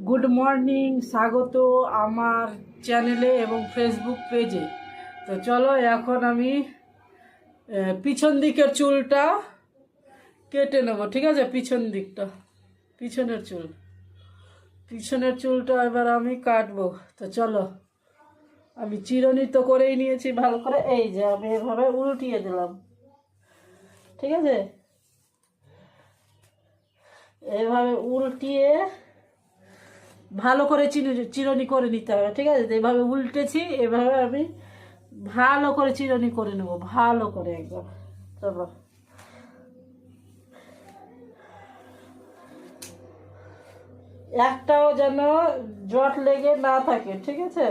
Good morning, স্বাগত আমার চ্যানেলে এবং ফেসবুক পেজে। তো চলো এখন আমি পিছন দিকের চুলটা কেটে নেব, ঠিক আছে? পিছন দিকটা, পিছনের চুলটা এবার আমি কাটবো। তো চলো, আমি চিরুনি তো করেই নিয়েছি ভালো করে, এই যে আমি এভাবে উল্টিয়ে দিলাম, ঠিক আছে? এভাবে উল্টিয়ে ভালো করে চিরুনি করে নিতে হবে, ঠিক আছে? এভাবে উল্টেছি, এভাবে আমি ভালো করে চিরুনি করে নেব, ভালো করে একদম। চলো, একটাও যেন জট লেগে না থাকে, ঠিক আছে?